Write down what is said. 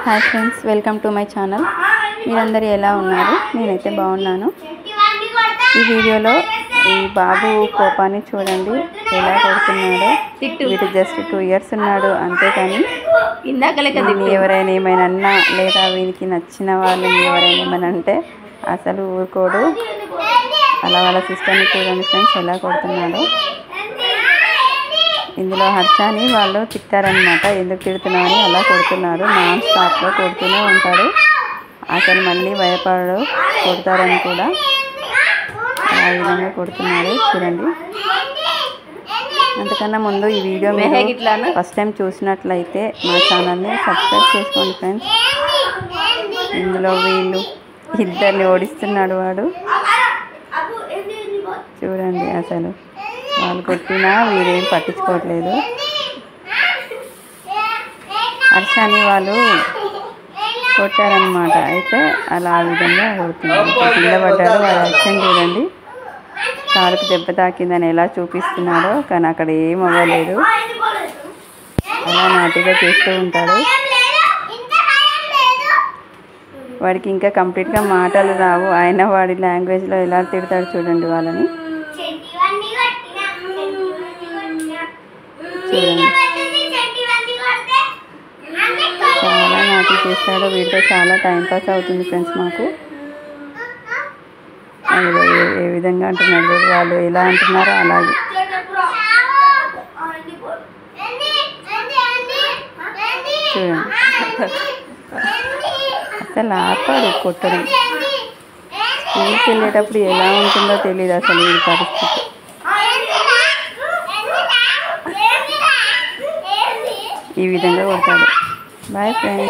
Hi friends, welcome to my channel. మీరందరూ ఎలా ఉన్నారు? నేనైతే బాగున్నాను. ఈ వీడియోలో ఈ బాబు కోపాన్ని చూడండి ఎలా కొడుతున్నాడో. వీడు జస్ట్ 2 years ఉన్నాడు అంతేకాని ఎవరైనా ఏమైనా అన్నా లేదా వీనికి నచ్చిన వాళ్ళని ఎవరైనా ఏమైనా అంటే అసలు ఊరుకోడు. అలా వాళ్ళ సిస్టర్ని చూడండి ఫ్రెండ్స్ ఎలా కొడుతున్నాడో. ఇందులో హర్షాని వాళ్ళు తిట్టారనమాట, ఎందుకు తిడుతున్నామని అలా కొడుతున్నాడు. నాన్ స్టాప్లో కొడుతూనే ఉంటాడు, అసలు మళ్ళీ భయపడడు, కొడతారని కూడా ఆ విధంగా కొడుతున్నాడు చూడండి. అంతకన్నా ముందు ఈ వీడియో మీరు ఫస్ట్ టైం చూసినట్లయితే మా ఛానల్ని సబ్స్క్రైబ్ చేసుకోండి ఫ్రెండ్స్. ఇందులో వీళ్ళు ఇద్దరిని ఓడిస్తున్నాడు వాడు చూడండి. అసలు వాళ్ళు కొట్టినా వీరేం పట్టించుకోవట్లేదు. హర్షాని వాళ్ళు కొట్టారనమాట, అయితే అలా ఆ విధంగా కొడుతున్నారు. కింద పడ్డాడు, వాళ్ళ యాక్షన్ చూడండి. కాలుకు దెబ్బ తాకిందని ఎలా చూపిస్తున్నాడో, కానీ అక్కడ ఏం అవ్వలేదు. అలా నాటిగా చేస్తూ ఉంటాడు. వాడికి ఇంకా కంప్లీట్గా మాటలు రావు, అయినా వాడి లాంగ్వేజ్లో ఎలా తిడతాడు చూడండి వాళ్ళని. చూడండి చాలా నాటి చేస్తాడు. వీటితో చాలా టైంపాస్ అవుతుంది ఫ్రెండ్స్ మాకు. ఏ విధంగా అంటున్నాడు, వాళ్ళు ఎలా అంటున్నారో అలాగే. చూడండి అసలు ఆపాడు కొట్టడం. స్కూల్కి వెళ్ళేటప్పుడు ఎలా ఉంటుందో తెలియదు అసలు ఈ పరిస్థితి. ఈ విధంగా కొడతాడు. Bye friends.